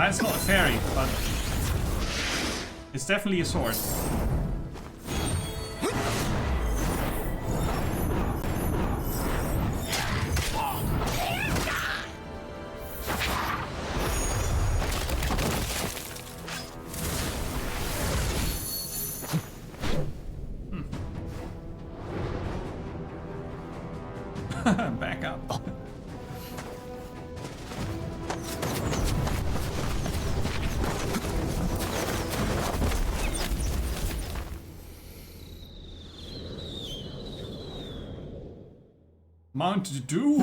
That's not a fairy, but it's definitely a sword. Back up. Mount Doom.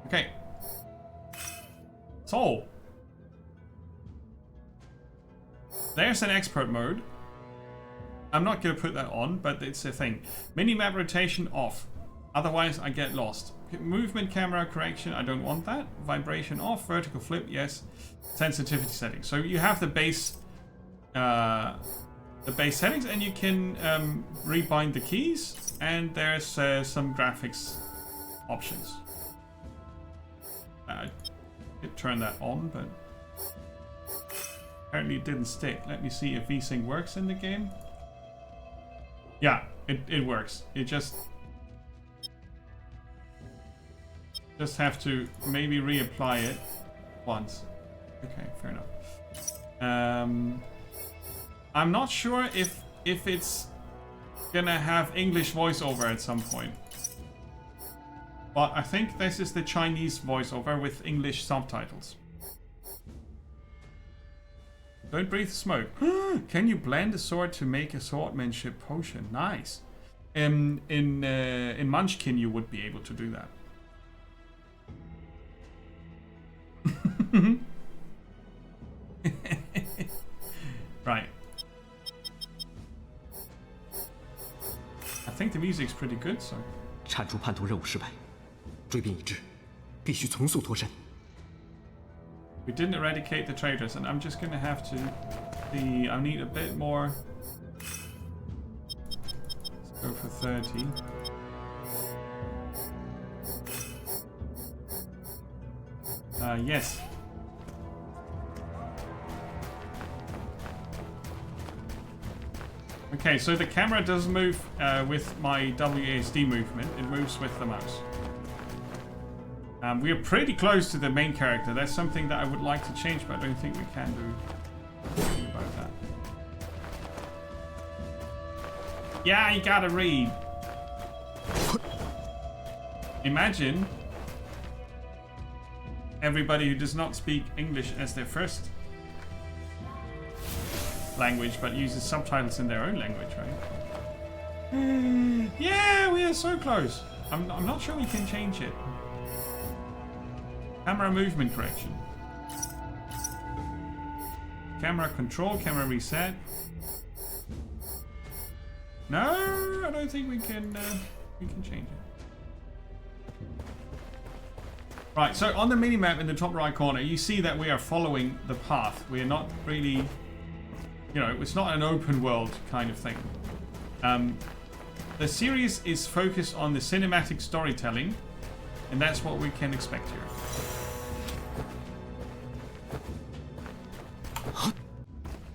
Okay. So there's an expert mode. I'm not gonna put that on, but it's a thing. Minimap rotation off. Otherwise I get lost. Movement camera correction, I don't want that. Vibration off. Vertical flip, yes. Sensitivity settings. So you have the base settings, and you can rebind the keys, and there's some graphics options. I did turn that on, but apparently it didn't stick. Let me see if VSync works in the game. Yeah, it works. It just have to maybe reapply it once. Okay, fair enough. I'm not sure if it's gonna have English voiceover at some point. But I think this is the Chinese voiceover with English subtitles. Don't breathe smoke. Can you blend a sword to make a swordmanship potion? Nice. In Munchkin you would be able to do that. Right. I think the music's pretty good, so. 铲除叛徒任务失败，追兵已至，必须从速脱身。 We didn't eradicate the traitors, and I'm just gonna have to see. I need a bit more. Let's go for 30. Yes. Okay, so the camera does move with my WASD movement. It moves with the mouse. We are pretty close to the main character. That's something that I would like to change, but I don't think we can do anything about that. Yeah, you gotta read. Imagine everybody who does not speak English as their first language, but uses subtitles in their own language, right? Yeah, we are so close. I'm not sure we can change it. Camera movement correction. Camera control, camera reset. No, I don't think we can change it. Right, so on the minimap in the top right corner, you see that we are following the path. We are not really, you know, it's not an open world kind of thing. The series is focused on the cinematic storytelling, and that's what we can expect here.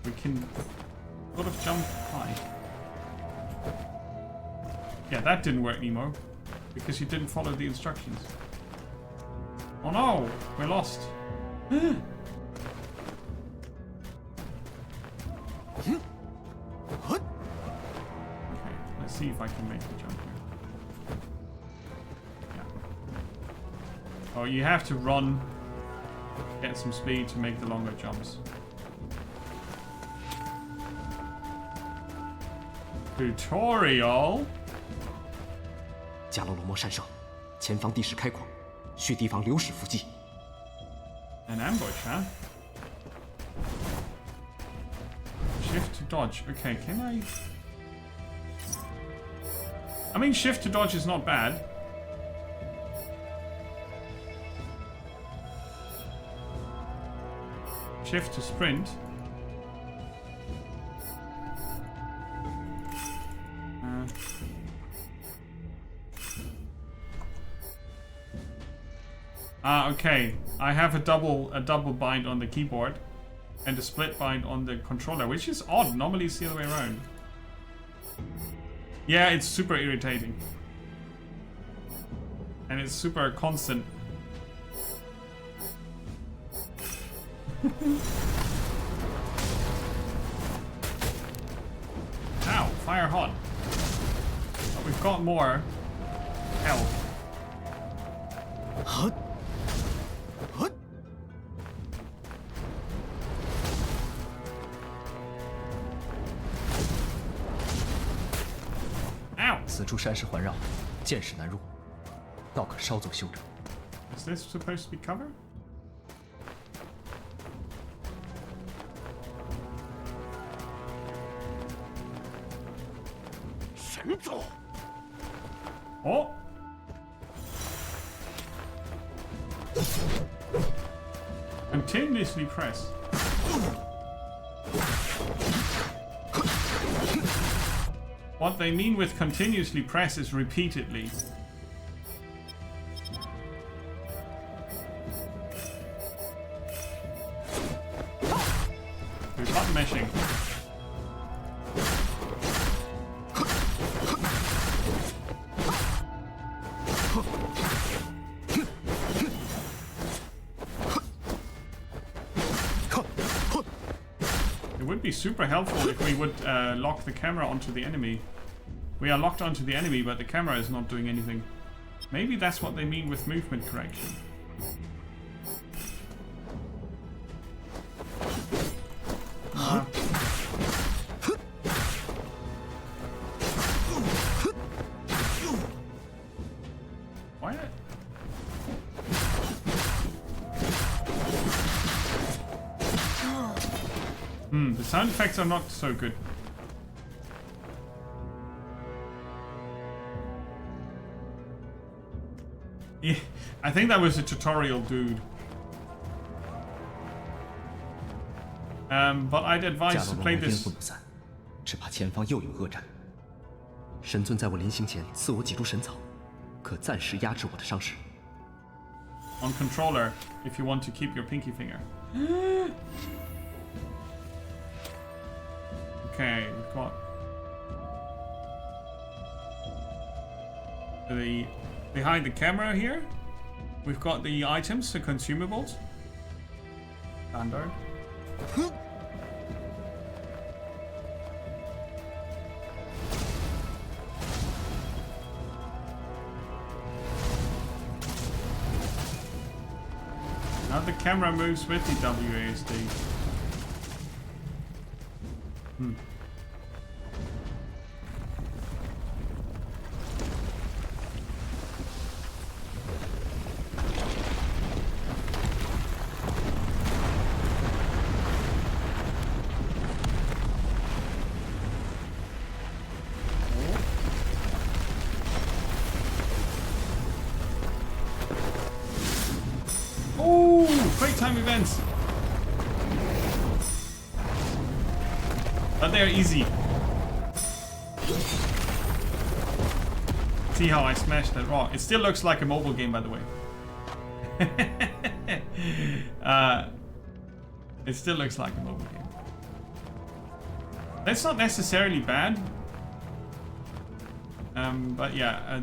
We can sort of jump high. Yeah, that didn't work, Nemo, because you didn't follow the instructions. Oh no, we're lost. Okay, let's see if I can make the jump here. Yeah. Oh, you have to run, get some speed to make the longer jumps. Tutorial. 加罗罗摩山上，前方地势开阔，需提防流矢伏击。 An ambush, huh? Shift to dodge. Okay, can I? I mean, shift to dodge is not bad. Shift to sprint. Ah, okay. I have a double bind on the keyboard and a split bind on the controller, which is odd. Normally it's the other way around. Yeah, it's super irritating. And it's super constant. Ow, fire hot. But we've got more health. Ow! 四处山势环绕，见势难入，倒可稍作休整。 Is this supposed to be cover? Oh! Continuously press. What they mean with continuously press is repeatedly. We're button meshing. It would be super helpful if we would lock the camera onto the enemy. We are locked onto the enemy, but the camera is not doing anything. Maybe that's what they mean with movement correction. Why not? The sound effects are not so good. Yeah, I think that was a tutorial dude. But I'd advise to play this. 不散，只怕前方又有恶战。神尊在我临行前赐我几株神草，可暂时压制我的伤势。 On controller, if you want to keep your pinky finger. Okay, we've got the behind the camera here. We've got the items, the consumables. Standard. Now the camera moves with the WASD. Quick time events! But they're easy. See how I smashed that rock? It still looks like a mobile game, by the way. It still looks like a mobile game. That's not necessarily bad. But yeah,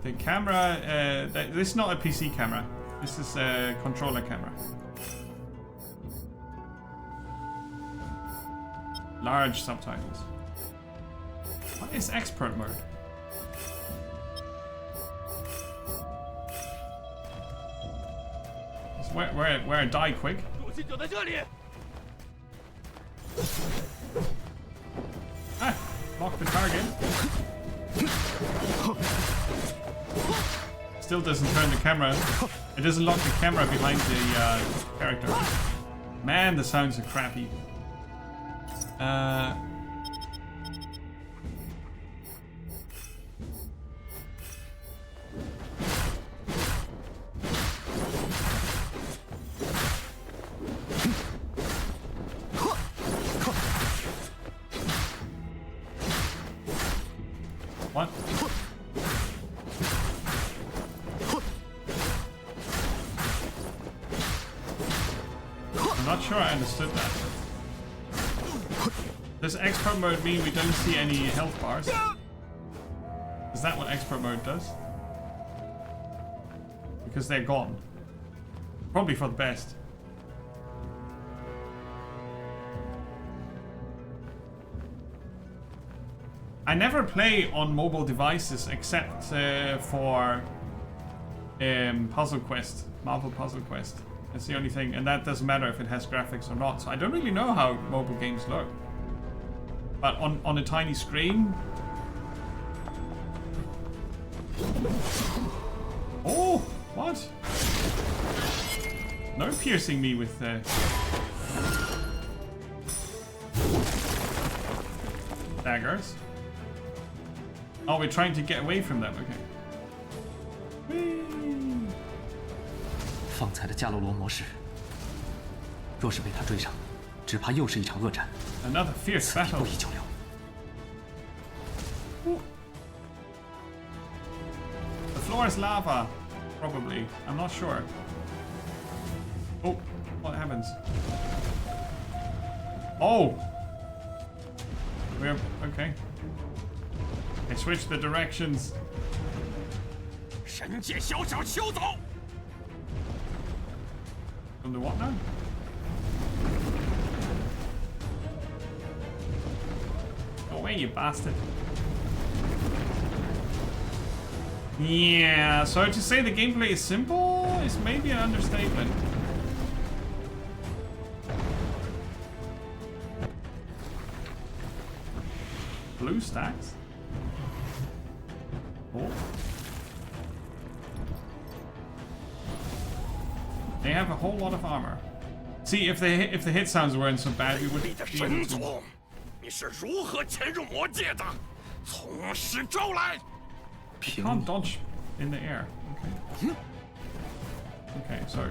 the camera, this is not a PC camera. This is a controller camera. Large subtitles. What is expert mode? Where I die quick. Ah, lock the target. Still doesn't turn the camera. It doesn't lock the camera behind the character. Man, the sounds are crappy. What? sure I understood that. Does expert mode mean we don't see any health bars? Is that what expert mode does? Because they're gone. Probably for the best. I never play on mobile devices except for Puzzle Quest, Marvel Puzzle Quest. That's the only thing, and that doesn't matter if it has graphics or not. So I don't really know how mobile games look. But on a tiny screen. Oh, what? No piercing me with daggers. Oh, we're trying to get away from them. Okay. Whee! 方才的伽罗罗模式，若是被他追上，只怕又是一场恶战。 Another fierce 此地 battle. 不宜久留。 The floor is lava, probably. I'm not sure. Oh, what happens? Oh, we're okay. I switched the directions. 神界小小休走！ From the what now? Go away, you bastard. Yeah, so to say the gameplay is simple is maybe an understatement. Blue stacks? Oh. They have a whole lot of armor. See, if the hit sounds weren't so bad, we would 你的 be 神 able to... 族，你是如何潜入魔界的？从实招来！ Can't dodge in the air. Okay. Okay, so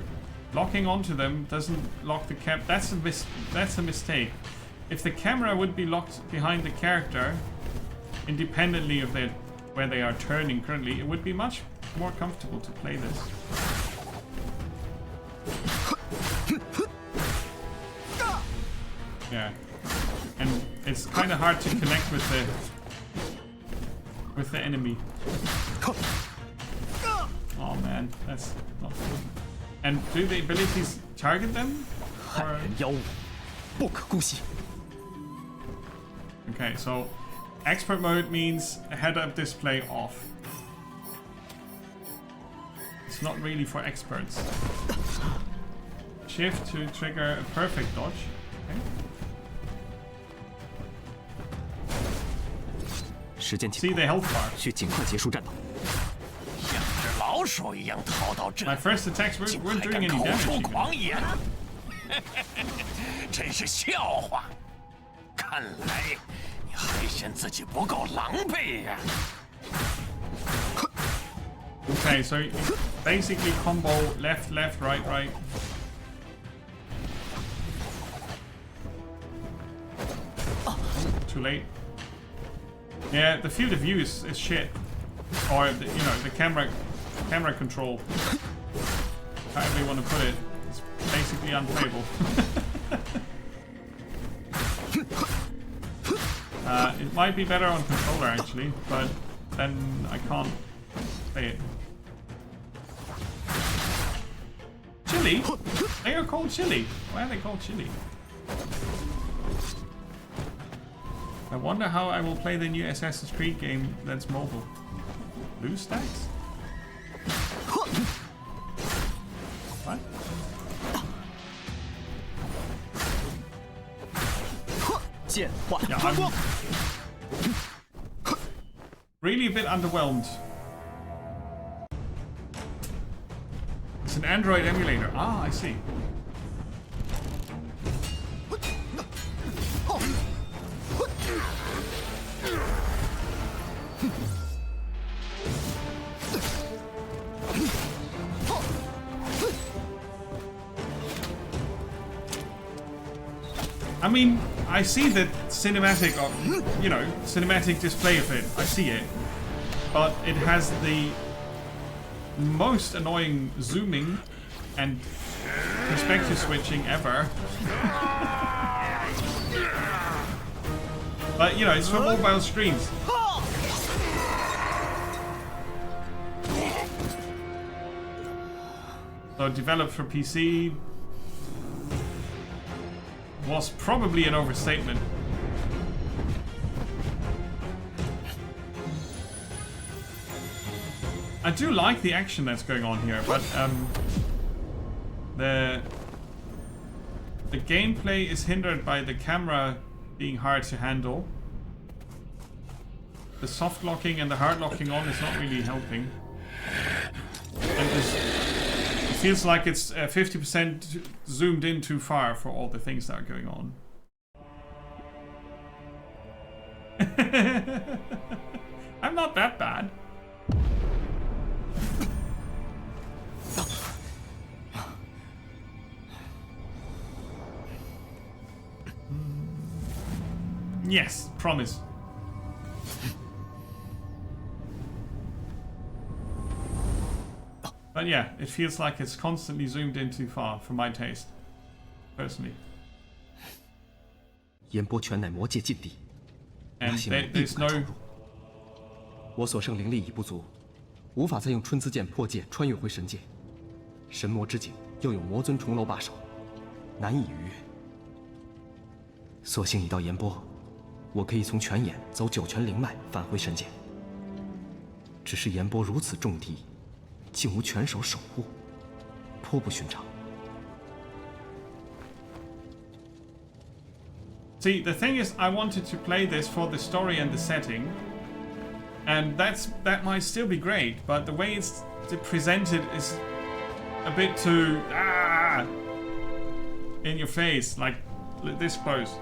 locking onto them doesn't lock the cam. That's a mistake. If the camera would be locked behind the character, independently of where they are turning currently, it would be much more comfortable to play this. Yeah, and it's kind of hard to connect with the enemy. Oh man, that's not good. And do the abilities target them? 害人妖物，不可姑息。 Okay, so expert mode means head-up display off. It's not really for experts. Shift to trigger a perfect dodge. Okay. 时间紧 See 迫， the health bar. 需尽快结束战斗。像只老鼠一样逃到这 My，first attacks 竟 weren't 还 doing 敢 any 口 damage. 出 even. 狂言，真是笑话！看来你还嫌自己不够狼狈呀、 Okay, so basically combo left, left, right, right. Too late. Yeah, the field of view is shit. Or the, you know, the camera control. However you want to put it, it's basically unplayable. It might be better on controller actually, but then I can't play it. Chili? They are called chili. Why are they called chili? I wonder how I will play the new Assassin's Creed game that's mobile. Blue stacks? What? Yeah, I'm really a bit underwhelmed. It's an Android emulator. Ah, I see. I mean, I see the cinematic, you know, cinematic display of it. I see it. But it has the most annoying zooming and perspective switching ever. But you know, it's for mobile screens. So developed for PC was probably an overstatement. I do like the action that's going on here, but the gameplay is hindered by the camera being hard to handle. The soft locking and the hard locking on is not really helping. And it feels like it's 50% zoomed in too far for all the things that are going on. I'm not that bad. Yes, promise. But yeah, it feels like it's constantly zoomed in too far for my taste, personally. 炎波拳乃魔界禁地， And 那些人 there's 不敢 no 闯入。我所剩灵力已不足，无法再用春姿剑破界穿越回神界。神魔之境又有魔尊重楼把守，难以逾越。所幸已到炎波，我可以从泉眼走九泉灵脉返回神界。只是炎波如此重敌，竟无拳手守护，颇不寻常。 See, the thing is, I wanted to play this for the story and the setting, and that might still be great, but the way it's presented is a bit too in your face, like this close.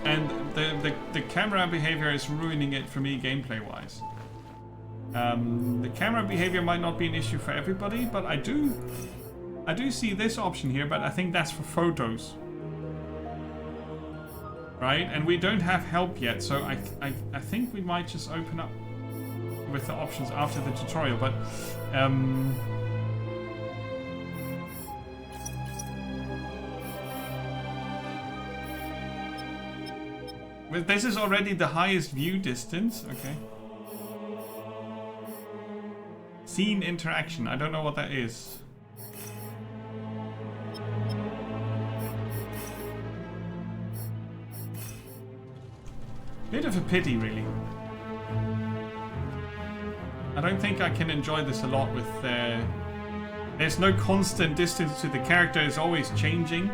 And the camera behavior is ruining it for me gameplay-wise. The camera behavior might not be an issue for everybody, but I do see this option here, but I think that's for photos. Right, and we don't have help yet, so I think we might just open up with the options after the tutorial, but well, this is already the highest view distance, okay. Scene interaction, I don't know what that is. Bit of a pity, really. I don't think I can enjoy this a lot with... there's no constant distance to the character, it's always changing.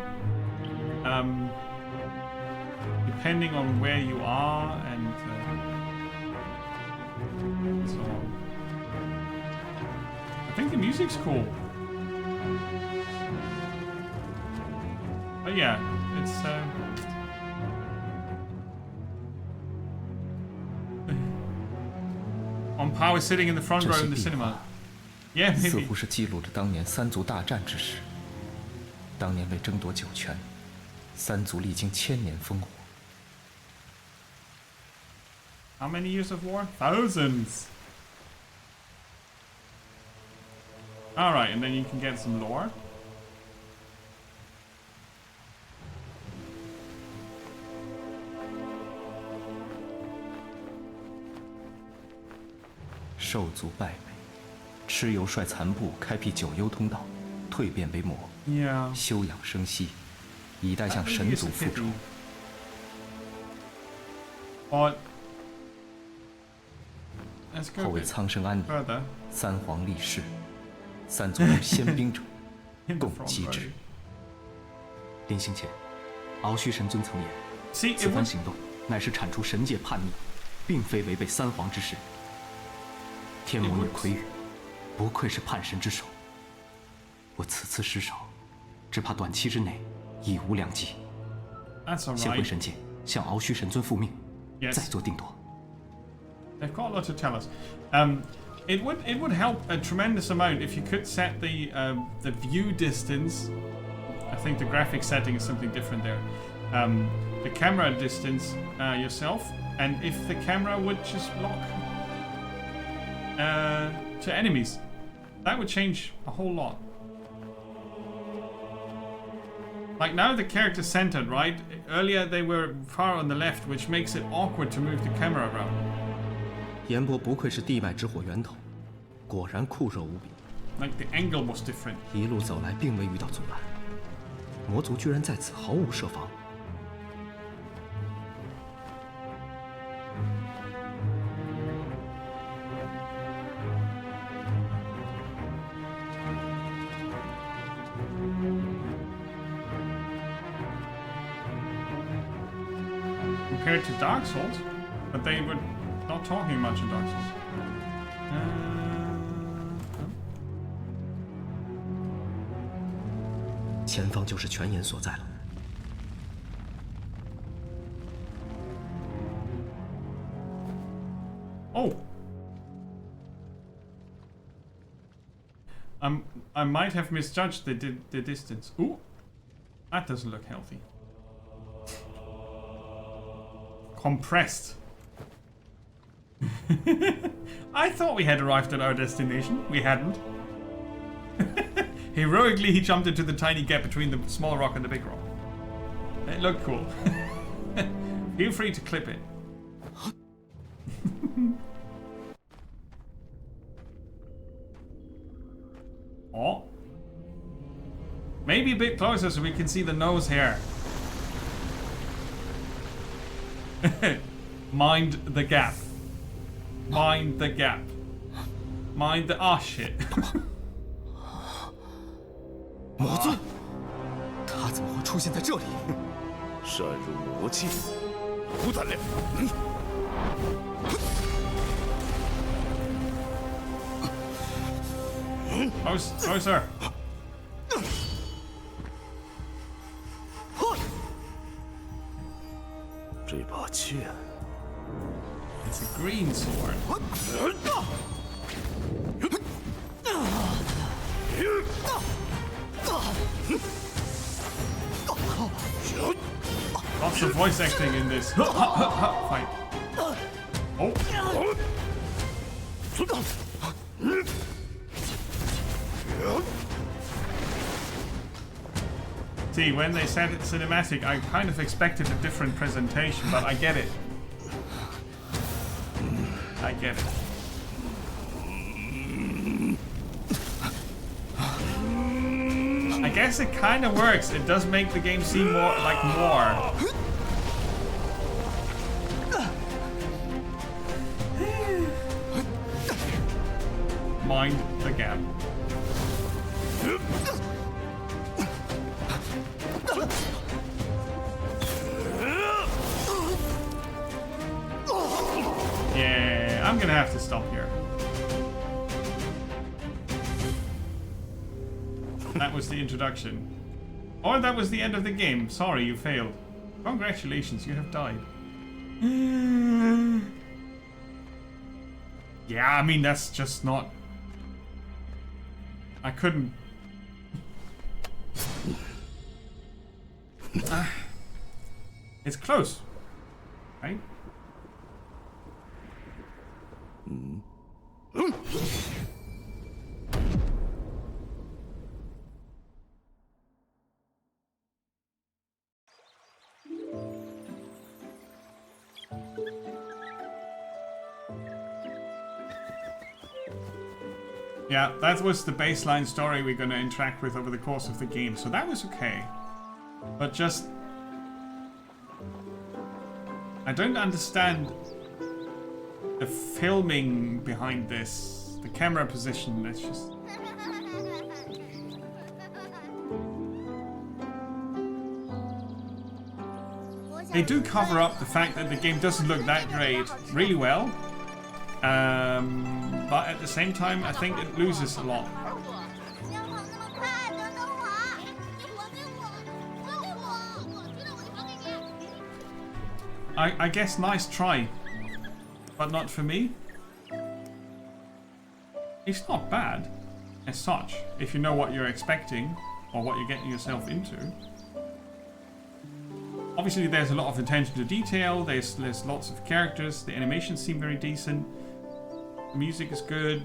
Depending on where you are and so on. I think the music's cool. But yeah, it's... On Power is sitting in the front row in the cinema. Yeah, 似 maybe. 乎是记录着当年三族大战之时。当年为争夺九泉，三族历经千年烽火。 How many years of war? Thousands! Alright, and then you can get some lore. "兽族败北，蚩尤率残部开辟九幽通道，蜕变为魔， Yeah. 休养生息，以待向神族复仇。 But let's 后 go 为 a bit 苍生安宁， further 三皇立誓，三族有先兵者， in the 共 front 击 row. 之。临行前，鳌虚神尊曾言， See, 此 it 番 was 行动乃是铲除神界叛逆，并非违背三皇之誓。天魔女魁羽，不愧是叛神之首。我此次失手，只怕短期之内已无良机。 that's 先回 alright. 神界，向鳌虚神尊复命， Yes. 再做定夺。 They've got a lot to tell us. It would help a tremendous amount if you could set the view distance. I think the graphic setting is something different there. The camera distance yourself, and if the camera would just lock to enemies, that would change a whole lot. Like now the character's centered, right? Earlier they were far on the left, which makes it awkward to move the camera around. 炎伯不愧是地脉之火源头，果然酷热无比。 Like the angle was different. 一路走来，并未遇到阻拦，魔族居然在此毫无设防。 Compared to Dark Souls, but they were not talking much in Dark Souls. 前方就是泉眼所在了。Oh. I might have misjudged the distance. Ooh, that doesn't look healthy. Compressed. I thought we had arrived at our destination. We hadn't. Heroically, he jumped into the tiny gap between the small rock and the big rock. It looked cool. Feel free to clip it. Oh. Maybe a bit closer so we can see the nose hair. Mind the gap. Mind the gap. Mind the... Oh, shit. 魔尊，他怎么会出现在这里？闪入魔界，有胆量！ Closer. It's a green sword. Lots of voice acting in this fight. Oh. See, when they said it's cinematic, I kind of expected a different presentation, but I get it. I get it. I guess it kind of works. It does make the game seem more like more. Mind the gap. Yeah, I'm gonna have to stop here. That was the introduction. Or that was the end of the game. Sorry, you failed. Congratulations, you have died. Yeah, I mean, that's just not... I couldn't... It's close, right? Yeah, that was the baseline story we're going to interact with over the course of the game, so that was okay. But just... I don't understand the filming behind this, the camera position, that's just... They do cover up the fact that the game doesn't look that great really well. But at the same time, I think it loses a lot. I guess nice try, but not for me. It's not bad as such, if you know what you're expecting or what you're getting yourself into. Obviously there's a lot of attention to detail, there's lots of characters, the animations seem very decent, the music is good.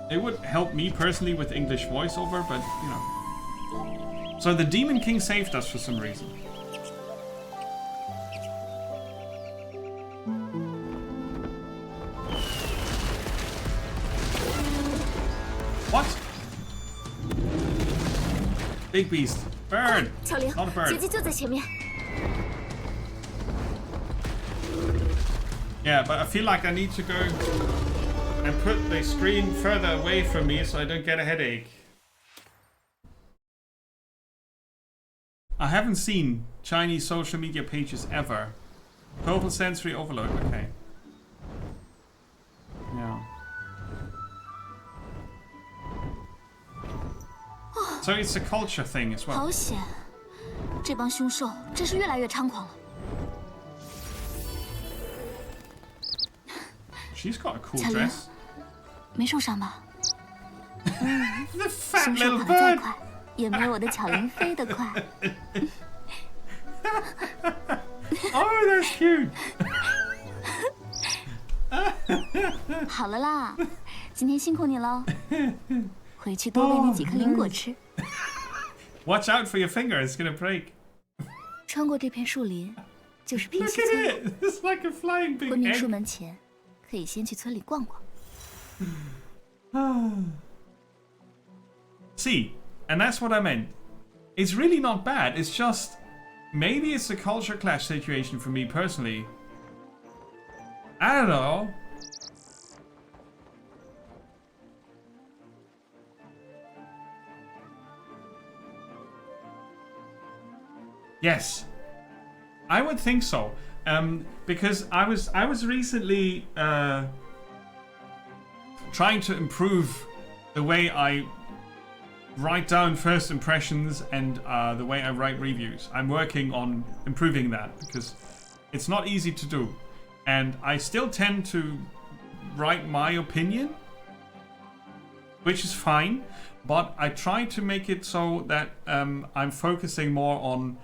It would help me personally with English voiceover, but you know. So the Demon King saved us for some reason. What? Big beast. Bird. 巧玲 Not a，bird. 结界就在前面。 Yeah, but I feel like I need to go and put the screen further away from me so I don't get a headache. I haven't seen Chinese social media pages ever. Total sensory overload. Okay. Yeah. So it's a culture thing as well. 好险，这帮凶兽真是越来越猖狂了。 She's got a cool 巧玲 dress. 没受伤吧？ The fat 凶兽 little 跑得再 bird. 快，也没有我的巧玲飞得快。 Oh, that's cute. 好了啦，今天辛苦你喽，回去多喂那几颗灵果吃。 Watch out for your finger, it's gonna break. 穿过这片树林，就是平 Look 西 at 村。 it! It's like a flying big 昆明树 egg. 门前，可以先去村里逛逛。 See, and that's what I meant. It's really not bad. It's just maybe it's a culture clash situation for me personally. I don't know. Yes, I would think so. Because I was recently trying to improve the way I write down first impressions and the way I write reviews. I'm working on improving that because it's not easy to do, and I still tend to write my opinion, which is fine, but I try to make it so that I'm focusing more on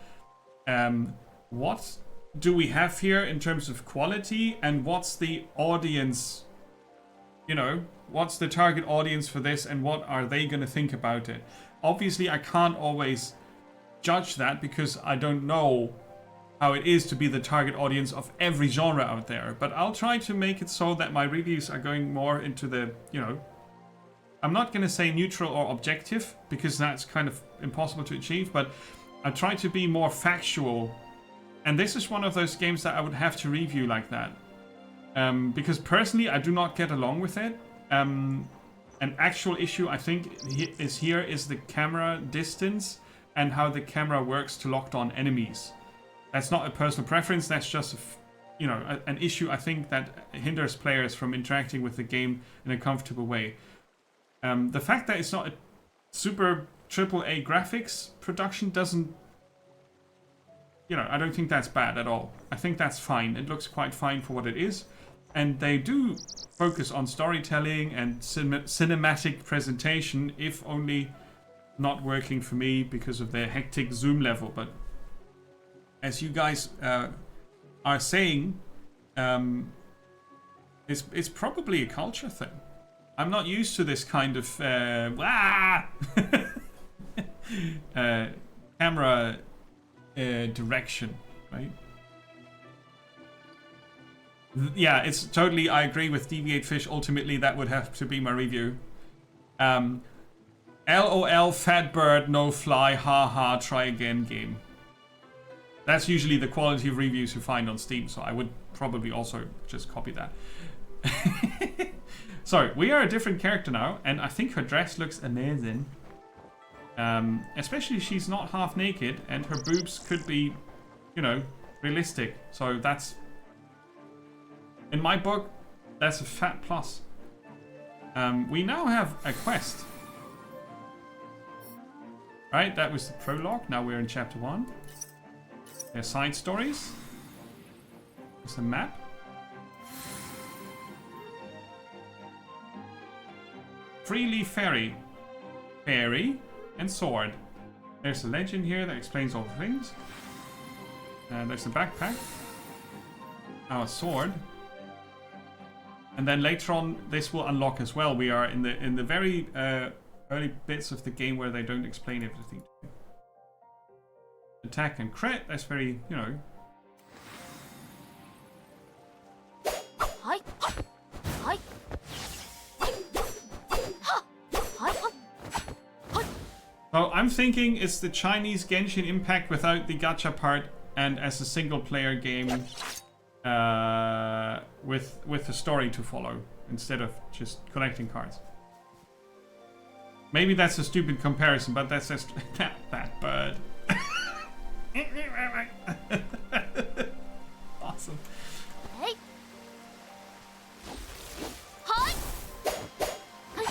what do we have here in terms of quality and what's the audience, you know, what's the target audience for this and what are they going to think about it. Obviously, I can't always judge that because I don't know how it is to be the target audience of every genre out there, but I'll try to make it so that my reviews are going more into the, you know, I'm not going to say neutral or objective because that's kind of impossible to achieve, but I try to be more factual. And this is one of those games that I would have to review like that. Because personally, I do not get along with it. An actual issue, I think, is the camera distance and how the camera works to lock on enemies. That's not a personal preference. That's just, you know, an issue I think that hinders players from interacting with the game in a comfortable way. The fact that it's not a super AAA graphics production doesn't, you know, I don't think that's bad at all. I think that's fine. It looks quite fine for what it is. And they do focus on storytelling and cinematic presentation, if only not working for me because of their hectic zoom level. But as you guys are saying, it's probably a culture thing. I'm not used to this kind of camera direction, right? Yeah, it's totally, I agree with Deviate Fish. Ultimately, that would have to be my review. LOL, fat bird, no fly, haha, try again game. That's usually the quality of reviews you find on Steam, so I would probably also just copy that. So, we are a different character now, and I think her dress looks amazing. Especially she's not half naked, and her boobs could be, you know, realistic. So that's, in my book, that's a fat plus. We now have a quest. Right, that was the prologue. Now we're in chapter 1. There's side stories. There's a map. Freely Ferry. Fairy and sword. There's a legend here that explains all the things. There's a backpack. Our sword. And then later on, this will unlock as well. We are in the very early bits of the game where they don't explain everything. Attack and crit. That's very, you know. Hi. Hi. So I'm thinking it's the Chinese Genshin Impact without the gacha part and as a single player game with a story to follow instead of just collecting cards. Maybe that's a stupid comparison, but that's just that bird. Awesome. Hey. Hi.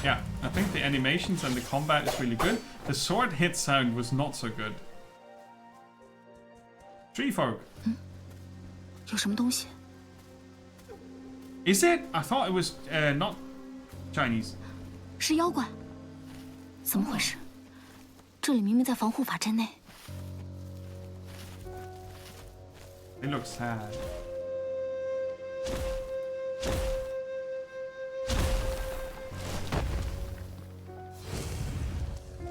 Yeah, I think the animations and the combat is really good. The sword hit sound was not so good. Tree folk. 有什么东西？ Is it? I thought it was not Chinese. 是妖怪？怎么回事？这里明明在防护法阵内。 They look sad.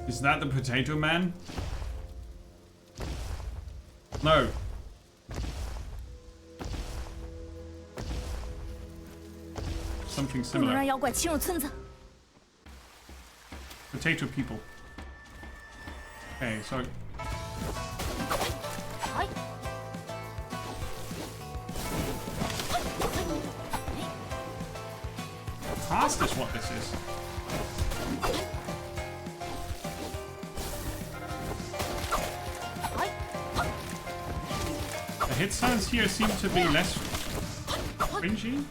Is that the potato man? No. Something 不能 similar. 让妖怪侵入村子。 Potato people. Okay, so 哎。 fast is what this is. The hit sounds here seem to be less cringy.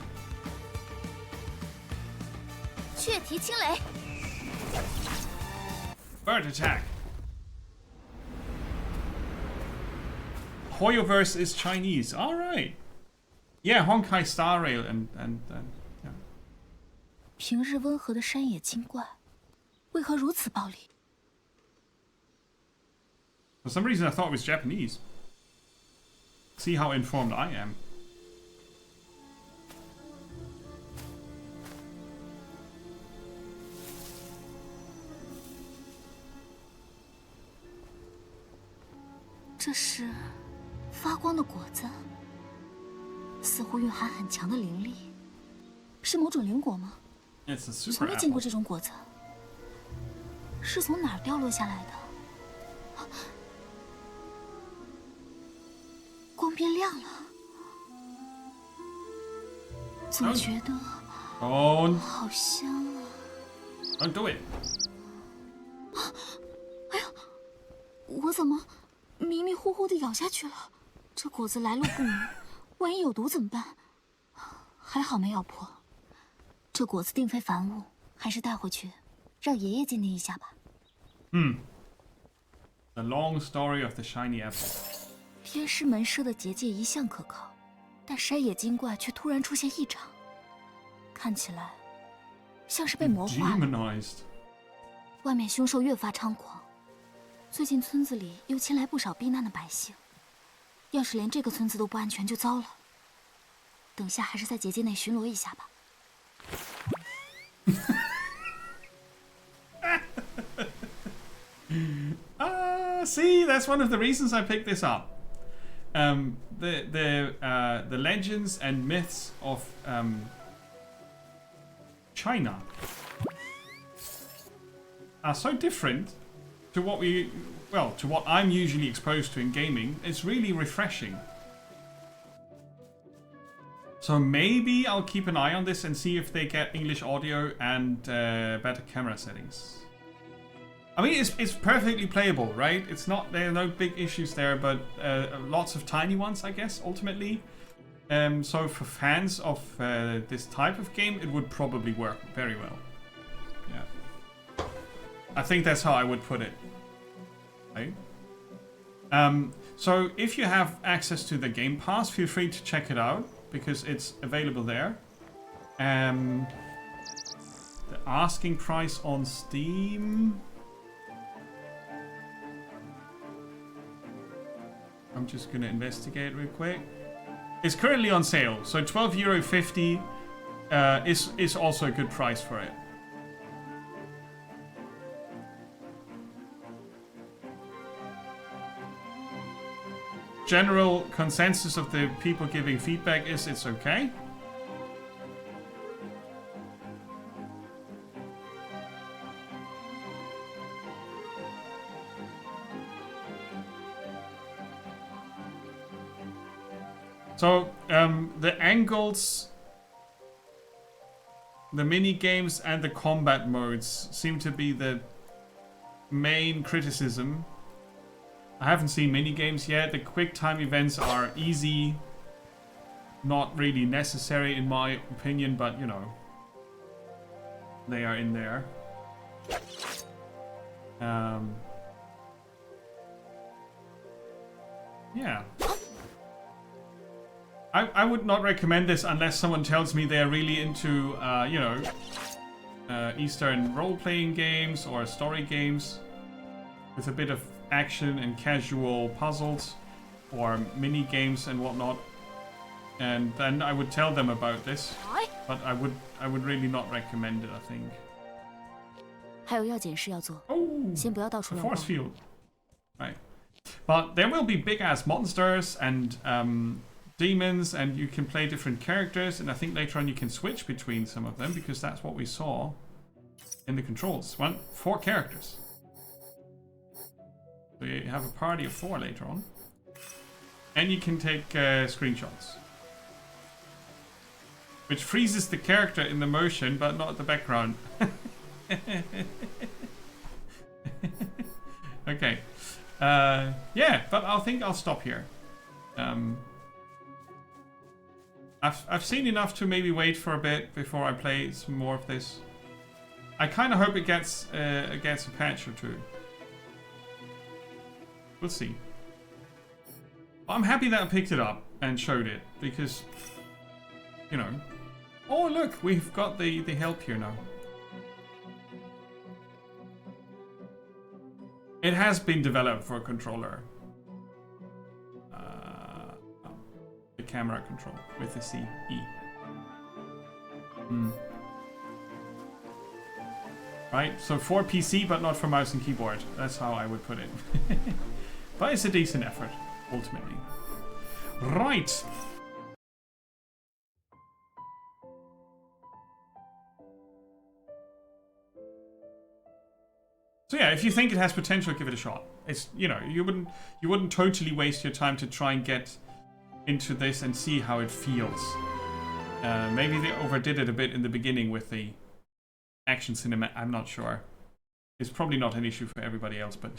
血蹄青雷。 Bird attack. Hoyoverse is Chinese. All right. Yeah, Honkai Star Rail and yeah. 平日温和的山野精怪，为何如此暴力？ For some reason, I thought it was Japanese. See how informed I am. “这是发光的果子，似乎蕴含很强的灵力，是某种灵果吗？ It's a 从 super 未见过 apple. 这种果子，是从哪儿掉落下来的？光变亮了，总觉得 Don't 好香啊！ don't do it. 我怎么迷迷糊糊的咬下去了？这果子来路不明，万一有毒怎么办？还好没咬破。这果子定非凡物，还是带回去，让爷爷鉴定一下吧。 The long story of the shiny apple. 天师门设的结界一向可靠，但山野精怪却突然出现异常，看起来像是被魔化了。 Demonized. 外面凶兽越发猖狂，最近村子里又迁来不少避难的百姓。要是连这个村子都不安全，就糟了。等下还是在结界内巡逻一下吧。 See, that's one of the reasons I picked this up. The legends and myths of China are so different to what to what I'm usually exposed to in gaming. It's really refreshing. So maybe I'll keep an eye on this and see if they get English audio and better camera settings. I mean, it's perfectly playable, right? It's not, there are no big issues there, but lots of tiny ones, I guess, ultimately. So for fans of this type of game, it would probably work very well. Yeah. I think that's how I would put it. Right? So if you have access to the Game Pass, feel free to check it out, because it's available there. The asking price on Steam... I'm just gonna investigate real quick. It's currently on sale, so €12.50 is also a good price for it. General consensus of the people giving feedback is it's okay. So, the angles, the mini games, and the combat modes seem to be the main criticism. I haven't seen mini games yet. The quick time events are easy, not really necessary in my opinion, but you know, they are in there. Yeah. I would not recommend this unless someone tells me they're really into, you know, Eastern role-playing games or story games with a bit of action and casual puzzles or mini games and whatnot. And then I would tell them about this, but I would really not recommend it, I think. 还有要紧事要做， Oh, 先不要到处 the 乱 force 逛。 field. Right. But there will be big-ass monsters and demons, and you can play different characters, and I think later on you can switch between some of them, because that's what we saw in the controls. 4 characters. So you have a party of 4 later on. And you can take screenshots. Which freezes the character in the motion, but not the background. Okay. Yeah, but I think I'll stop here. I've seen enough to maybe wait for a bit before I play some more of this. I kind of hope it gets a patch or 2. We'll see. I'm happy that I picked it up and showed it because, you know. Oh look, we've got the help here now. It has been developed for a controller. The camera control with the CE. Right, so for PC but not for mouse and keyboard. That's how I would put it. But it's a decent effort, ultimately. Right. So yeah, if you think it has potential, give it a shot. It's, you know, you wouldn't totally waste your time to try and get into this and see how it feels. Maybe they overdid it a bit in the beginning with the action cinema. I'm not sure. It's probably not an issue for everybody else, but